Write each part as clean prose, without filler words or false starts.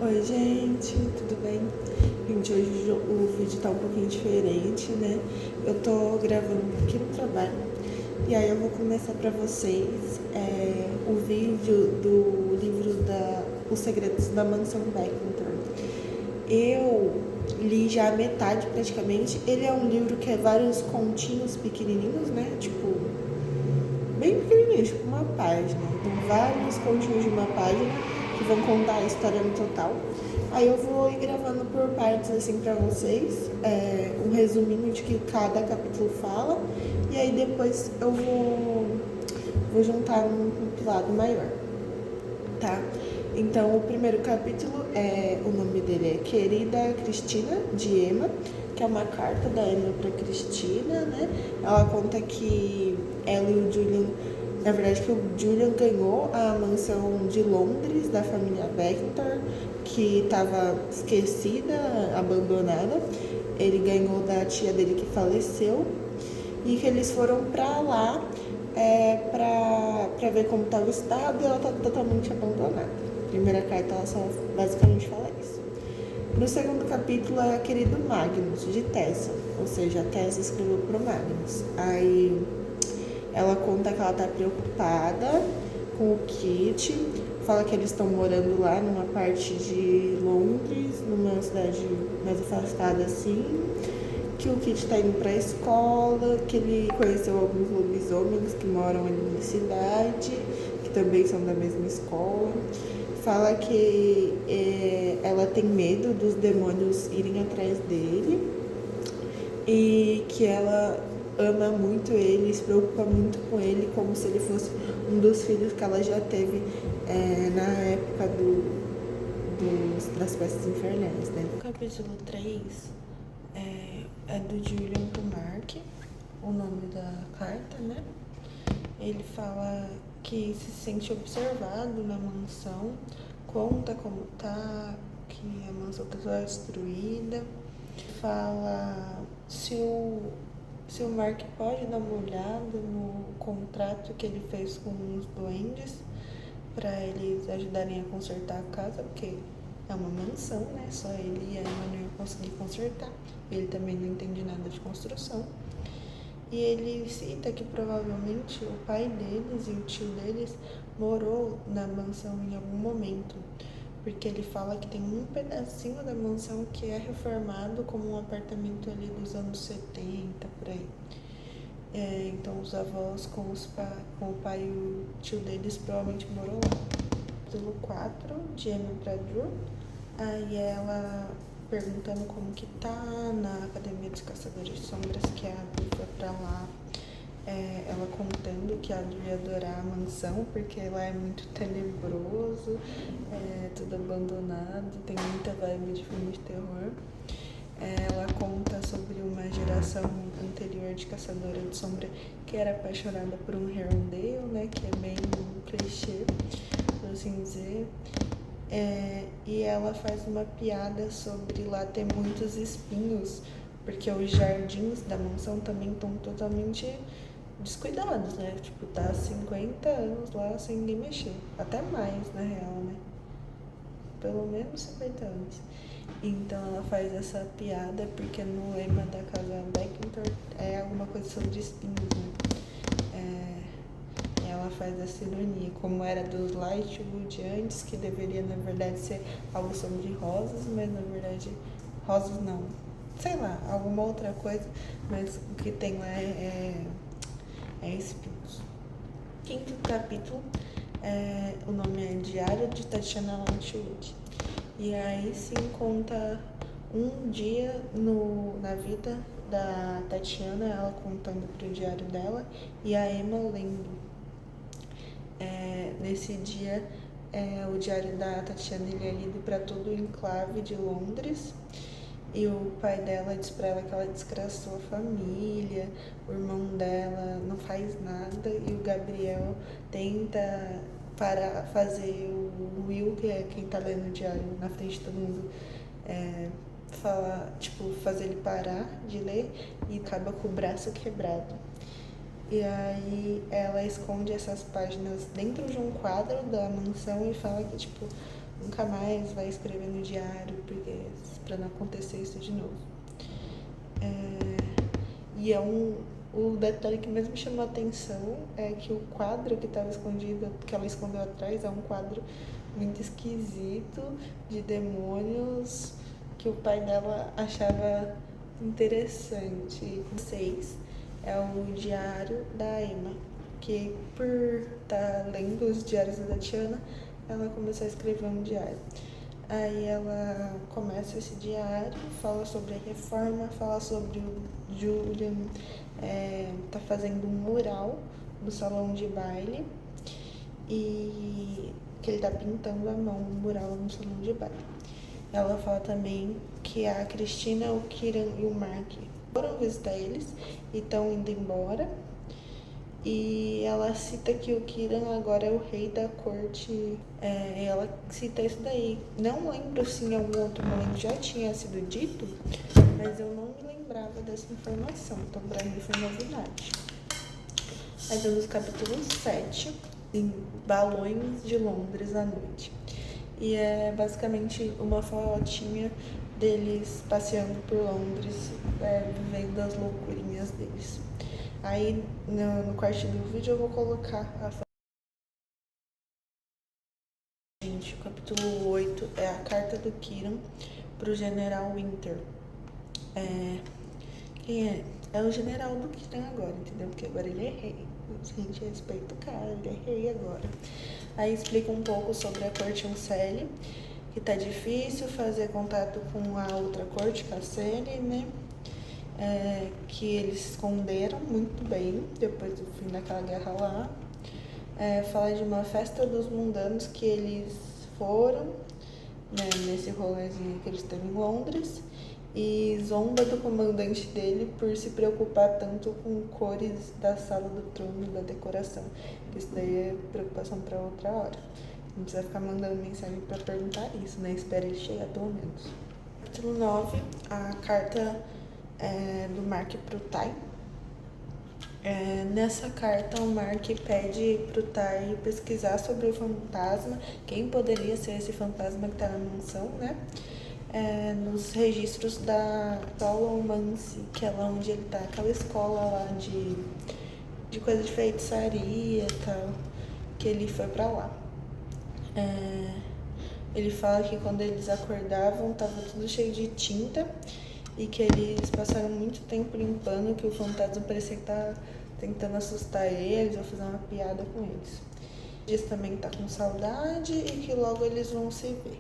Oi, gente, tudo bem? Gente, hoje o vídeo tá um pouquinho diferente, né? Eu tô gravando aqui no trabalho e aí eu vou começar pra vocês o vídeo do livro Os Segredos da Mansão Beckenham. Eu li já a metade praticamente. Ele é um livro que é vários continhos pequenininhos, né? Tipo, bem pequenininho, tipo uma página. Então, vários continhos de uma página que vão contar a história no total. Aí eu vou ir gravando por partes assim pra vocês, um resuminho de que cada capítulo fala. E aí depois eu vou juntar num compilado maior, tá? Então, o primeiro capítulo, o nome dele é Querida Cristina, de Emma, que é uma carta da Emma para Cristina, né? Ela conta que ela e o Julian, na verdade, que o Julian ganhou a mansão de Londres da família Beckenham, que estava esquecida, abandonada. Ele ganhou da tia dele que faleceu e que eles foram para lá pra ver como estava o estado, e ela tá totalmente abandonada. A primeira carta ela só basicamente fala isso. No segundo capítulo é Querido Magnus, de Tessa, ou seja, a Tessa escreveu pro Magnus. Aí ela conta que ela tá preocupada com o Kit, fala que eles estão morando lá numa parte de Londres, numa cidade mais afastada assim, que o Kit tá indo pra escola, que ele conheceu alguns lobisomens que moram ali na cidade, que também são da mesma escola. Fala que ela tem medo dos demônios irem atrás dele e que ela ama muito ele, se preocupa muito com ele, como se ele fosse um dos filhos que ela já teve na época das peças infernais, né? O capítulo 3 é do Julian pro Mark, o nome da carta, né? Ele fala que se sente observado na mansão, conta como tá, que a mansão tá toda destruída. Fala se o Mark pode dar uma olhada no contrato que ele fez com os duendes para eles ajudarem a consertar a casa, porque é uma mansão, né? Só ele e a Emma não iam conseguir consertar. Ele também não entende nada de construção. E ele cita que provavelmente o pai deles e o tio deles morou na mansão em algum momento, porque ele fala que tem um pedacinho da mansão que é reformado como um apartamento ali dos anos 70, por aí. Então os avós com o pai e o tio deles provavelmente morou lá. Capítulo 4, de Emma pra Drew. Aí ela perguntando como que tá na Academia dos Caçadores de Sombras, que a Drew foi pra lá. Ela contando que a Drew ia adorar a mansão, porque lá é muito tenebroso, tudo abandonado, tem muita vibe de filme de terror. Ela conta sobre uma geração anterior de caçadora de sombra que era apaixonada por um Herondale, né, que é bem clichê, por assim dizer. E ela faz uma piada sobre lá ter muitos espinhos, porque os jardins da mansão também estão totalmente descuidados, né? Tipo, tá há 50 anos lá sem ninguém mexer. Até mais, na real, né? Pelo menos 50 anos. Então ela faz essa piada porque no lema da casa Beckenham é alguma coisa sobre espinhos, né? E ela faz essa ironia, como era dos Lightwood antes, que deveria na verdade ser algo sobre rosas, mas na verdade rosas não. Sei lá, alguma outra coisa, mas o que tem lá é espinhos. Quinto capítulo, o nome é Diário de Tatiana Lightwood. E aí sim conta um dia na vida da Tatiana, ela contando pro diário dela, e a Emma lendo. Nesse dia, o diário da Tatiana ele é lido para todo o enclave de Londres. E o pai dela diz pra ela que ela desgraçou a família, o irmão dela não faz nada, e o Gabriel tenta para fazer o Will, que é quem tá lendo o diário na frente de todo mundo, fazer ele parar de ler, e acaba com o braço quebrado. E aí ela esconde essas páginas dentro de um quadro da mansão e fala que, tipo, nunca mais vai escrever no diário, porque para não acontecer isso de novo. E o detalhe que mais me chamou a atenção é que o quadro que estava escondido, que ela escondeu atrás, é um quadro muito esquisito de demônios que o pai dela achava interessante. 6 é o diário da Emma, que por estar lendo os diários da Tatiana, ela começou a escrever um diário. Aí ela começa esse diário, fala sobre a reforma, fala sobre o Julian tá fazendo um mural no salão de baile e que ele tá pintando à mão um mural no salão de baile. Ela fala também que a Cristina, o Kieran e o Mark foram visitar eles e estão indo embora. E ela cita que o Kieran agora é o rei da corte. Ela cita isso daí. Não lembro se em algum outro momento já tinha sido dito, mas eu não me lembrava dessa informação. Então, pra mim, foi novidade. Aí temos o capítulo 7, em Balões de Londres à Noite. E é basicamente uma fotinha deles passeando por Londres, vivendo as loucurinhas deles. Aí no corte do vídeo eu vou colocar a foto. Gente, o capítulo 8 é a carta do Kieran pro General Winter. Quem é? É o general do Kieran agora, entendeu? Porque agora ele é rei. Gente, respeita o cara, ele é rei agora. Aí explica um pouco sobre a corte Uncelle, que tá difícil fazer contato com a outra corte, com a Celle, né? Que eles se esconderam muito bem depois do fim daquela guerra lá. Fala de uma festa dos mundanos que eles foram, né, nesse rolezinho que eles têm em Londres, e zomba do comandante dele por se preocupar tanto com cores da sala do trono e da decoração. Isso daí é preocupação para outra hora. Não precisa ficar mandando mensagem para perguntar isso, né? Espera ele chegar pelo menos. Capítulo 9, a carta do Mark pro Tai. Nessa carta, o Mark pede pro Tai pesquisar sobre o fantasma, quem poderia ser esse fantasma que tá na mansão, né? Nos registros da Solomonse, que é lá onde ele tá, aquela escola lá de coisa de feitiçaria e tal, que ele foi pra lá. Ele fala que quando eles acordavam tava tudo cheio de tinta e que eles passaram muito tempo limpando, que o fantasma parecia que tá tentando assustar eles ou fazer uma piada com eles. Diz também que tá com saudade e que logo eles vão se ver.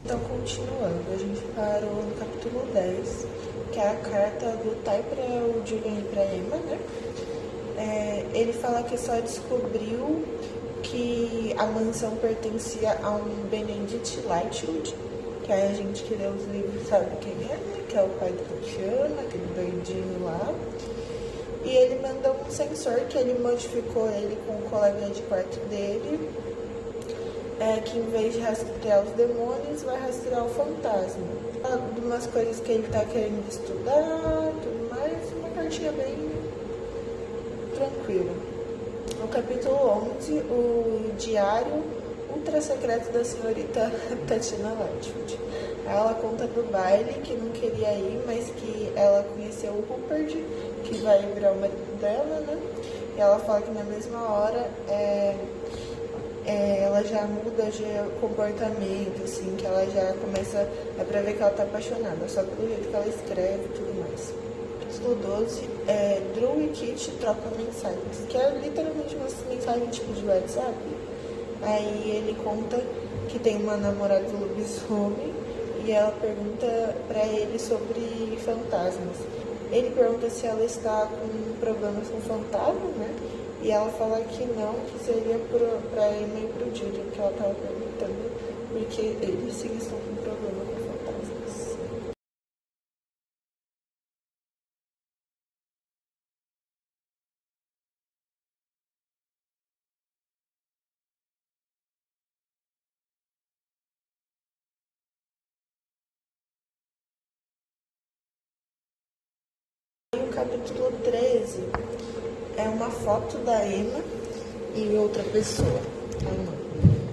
Então, continuando, a gente parou no capítulo 10, que é a carta do Tai para o Julian e para Emma, né? Ele fala que só descobriu que a mansão pertencia a um Benedict Lightwood, que a gente que lê os livros sabe quem é, né? Que é o pai da Tatiana, aquele doidinho lá. E ele mandou um sensor que ele modificou ele com o colega de quarto dele, que em vez de rastrear os demônios, vai rastrear o fantasma. De umas coisas que ele tá querendo estudar, tudo mais, uma cartinha bem tranquila. No capítulo 11, o diário ultra secreto da senhorita Tatiana Lightwood. Ela conta do baile que não queria ir, mas que ela conheceu o Rupert, que vai virar o marido dela, né? E ela fala que na mesma hora ela já muda de comportamento, assim, que ela já começa a prever que ela tá apaixonada, só pelo jeito que ela escreve e tudo mais. Capítulo 12, Drew e Kit trocam mensagens, que é literalmente uma mensagem tipo de WhatsApp. Aí ele conta que tem uma namorada lobisomem e ela pergunta pra ele sobre fantasmas. Ele pergunta se ela está com problemas com fantasma, né? E ela fala que não, que seria pra Emma e pro Julian, que ela tava perguntando, porque eles sim estão com problema com fantasmas. E o capítulo 13 é uma foto da Emma e outra pessoa.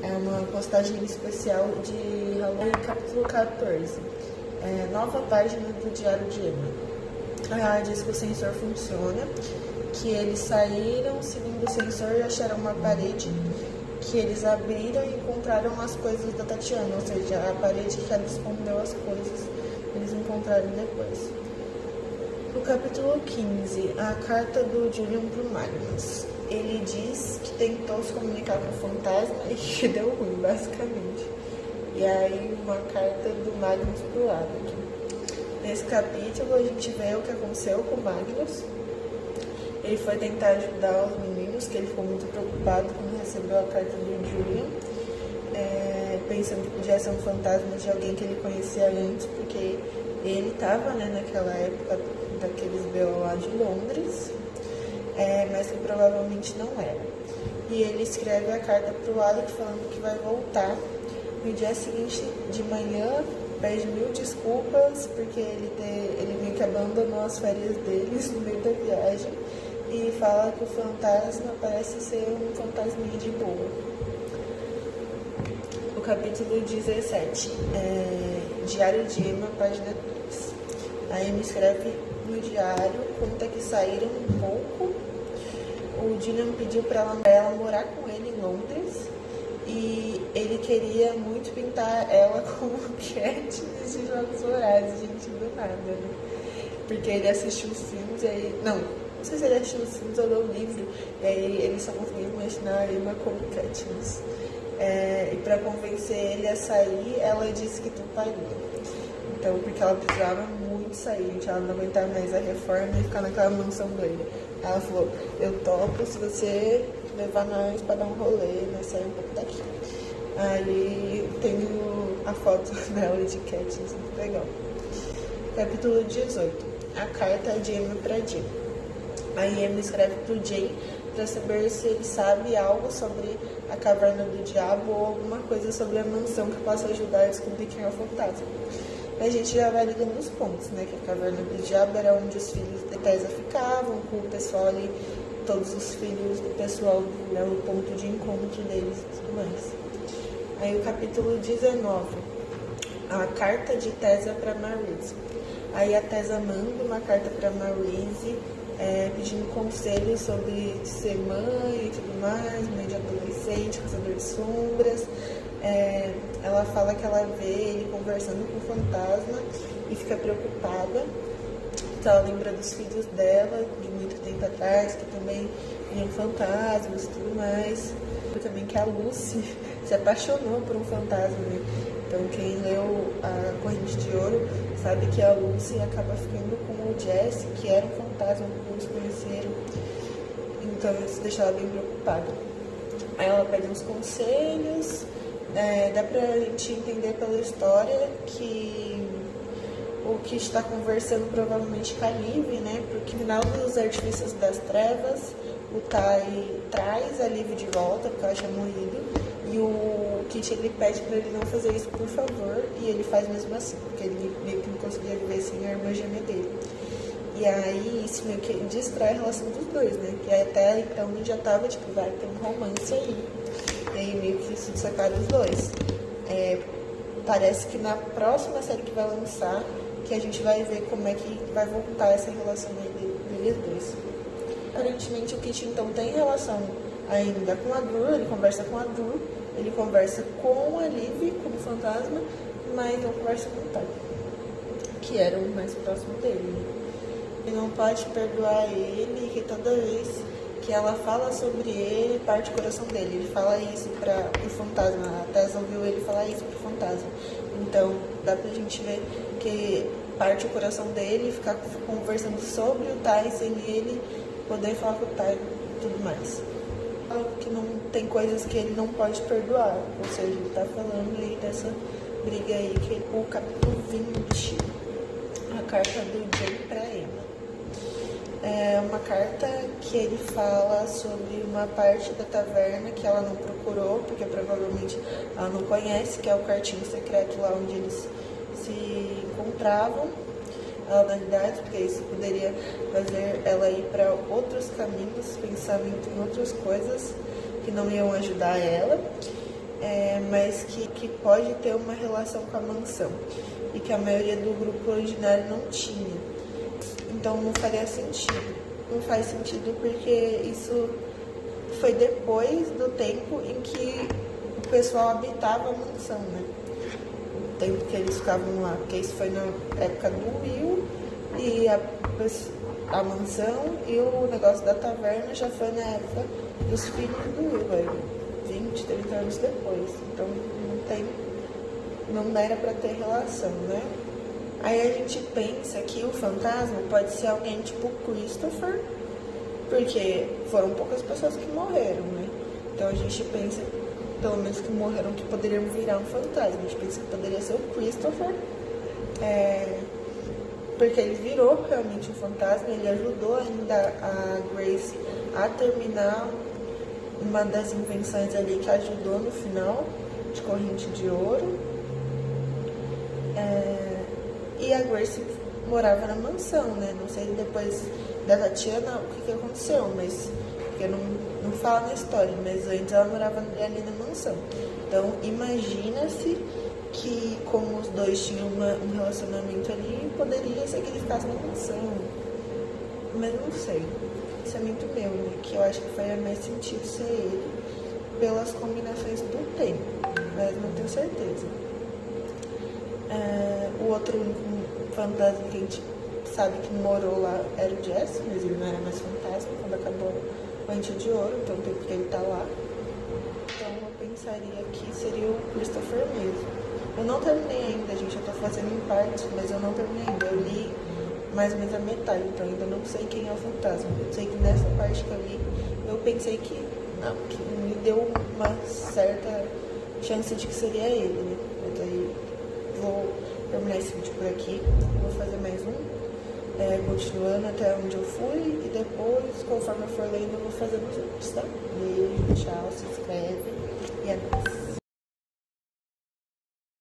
É uma postagem especial de Halloween, capítulo 14. Nova página do Diário de Emma. Diz que o sensor funciona, que eles saíram, segundo o sensor, e acharam uma parede que eles abriram e encontraram as coisas da Tatiana, ou seja, a parede que ela escondeu as coisas, eles encontraram depois. No capítulo 15, a carta do Julian pro Magnus. Ele diz que tentou se comunicar com o fantasma e que deu ruim, basicamente. E aí, uma carta do Magnus pro Alec. Nesse capítulo, a gente vê o que aconteceu com o Magnus. Ele foi tentar ajudar os meninos, que ele ficou muito preocupado quando recebeu a carta do Julian, pensando que podia ser um fantasma de alguém que ele conhecia antes, porque ele estava, naquela época daqueles B.O. lá de Londres, mas que provavelmente não era. E ele escreve a carta para o Alec falando que vai voltar. No dia seguinte, de manhã, pede 1000 desculpas, porque ele meio que abandonou as férias deles no meio da viagem, e fala que o fantasma parece ser um fantasminha de boa. O capítulo 17, Diário de Emma, página 3. A Emma escreve no diário, conta que saíram um pouco. O Julian pediu para ela morar com ele em Londres, e ele queria muito pintar ela como Katniss de Jogos Vorazes, gente, do nada, Porque ele assistiu os filmes e aí... Não sei se ele assistiu os filmes ou leu o livro, e aí ele só conseguiu imaginar a Emma como Katniss. E para convencer ele a sair, ela disse que toparia. Então, porque ela precisava muito sair, ela não aguentava mais a reforma e ficar naquela mansão dele. Ela falou, eu topo se você levar nós para dar um rolê, nós sair um pouco daqui. Aí tenho a foto dela de Katniss, muito legal. Capítulo 18. A carta de Emma para Jay. Aí Emma escreve para o Jay para saber se ele sabe algo sobre a caverna do diabo ou alguma coisa sobre a mansão que possa ajudar a descobrir quem é o fantasma. A gente já vai ligando os pontos, que a caverna do diabo era onde os filhos de Tessa ficavam, com o pessoal ali, todos os filhos do pessoal, o ponto de encontro deles e tudo mais. Aí o capítulo 19, a carta de Tessa para Marise. Aí a Tessa manda uma carta para Marise, pedindo conselhos sobre ser mãe e tudo mais, mãe de adolescente, caçador de sombras. Ela fala que ela vê ele conversando com o fantasma e fica preocupada. Então ela lembra dos filhos dela, de muito tempo atrás, que também viam fantasmas e tudo mais. E também que a Lucy se apaixonou por um fantasma, Então quem leu A Corrente de Ouro sabe que a Lucy acaba ficando com o Jesse, que era um fantasma que eles conheceram. Então isso deixa ela bem preocupada. Aí ela pede uns conselhos. Dá pra gente entender pela história que o que está conversando provavelmente com a Liv, Porque no final dos Artifícios das Trevas, o Tai traz a Liv de volta, porque ela tinha morrido, e o Kit ele pede pra ele não fazer isso, por favor, e ele faz mesmo assim, porque ele meio que não conseguia viver sem a irmã gêmea dele. E aí isso meio que distrai a relação dos dois, Que até então já tava, vai ter um romance aí. E aí meio que se destacaram os dois. Parece que na próxima série que vai lançar, que a gente vai ver como é que vai voltar essa relação deles dois. Aparentemente o Kit então tem relação ainda com a Drew, ele conversa com a Drew, ele conversa com a Liv como fantasma, mas não conversa com o Tai, que era o mais próximo dele. Ele não pode perdoar ele, que toda vez que ela fala sobre ele, parte o coração dele. Ele fala isso para o fantasma. A Tessa ouviu ele falar isso pro fantasma. Então, dá pra gente ver que parte o coração dele, ficar conversando sobre o Tai, sem ele poder falar com o Tai e tudo mais. Fala que não tem coisas que ele não pode perdoar. Ou seja, ele tá falando aí dessa briga aí, que o capítulo 20, a carta do Jay pra Emma. É uma carta que ele fala sobre uma parte da taverna que ela não procurou, porque provavelmente ela não conhece, que é o quartinho secreto lá onde eles se encontravam. Ela dá idade, porque isso poderia fazer ela ir para outros caminhos, pensamento em outras coisas que não iam ajudar ela. mas que pode ter uma relação com a mansão e que a maioria do grupo originário não tinha. Então não faria sentido. Não faz sentido porque isso foi depois do tempo em que o pessoal habitava a mansão, né? O tempo que eles ficavam lá, porque isso foi na época do Will e a mansão e o negócio da taverna já foi na época dos filhos do Will, 20, 30 anos depois. Então não era pra ter relação, né? Aí a gente pensa que o fantasma pode ser alguém tipo Christopher, porque foram poucas pessoas que morreram, né? Então a gente pensa, pelo menos que morreram, que poderiam virar um fantasma. A gente pensa que poderia ser o Christopher, porque ele virou realmente um fantasma, ele ajudou ainda a Grace a terminar uma das invenções ali que ajudou no final, de corrente de ouro. E a Grace morava na mansão, né? Não sei depois da Tatiana o que aconteceu, mas porque não fala na história, mas antes ela morava ali na mansão. Então imagina-se que como os dois tinham um relacionamento ali, poderia ser que ele ficasse na mansão. Mas não sei. Pensamento meu, né? Que eu acho que faria mais sentido ser ele pelas combinações do tempo, mas não tenho certeza. O outro fantasma que a gente sabe que morou lá era o Jesse, mas ele não era mais fantasma quando acabou o Corrente de Ouro, então tem porque ele tá lá. Então eu pensaria que seria o Christopher mesmo. Eu não terminei ainda, gente, eu tô fazendo em partes, mas eu não terminei ainda. Eu li mais ou menos a metade, então ainda não sei quem é o fantasma. Eu sei que nessa parte que eu li, eu pensei que me deu uma certa chance de que seria ele, né? Mas aí vou terminar esse vídeo por aqui, vou fazer mais um, continuando até onde eu fui, e depois, conforme eu for lendo, eu vou fazendo os outros, tá? Beijo, tchau, se inscreve.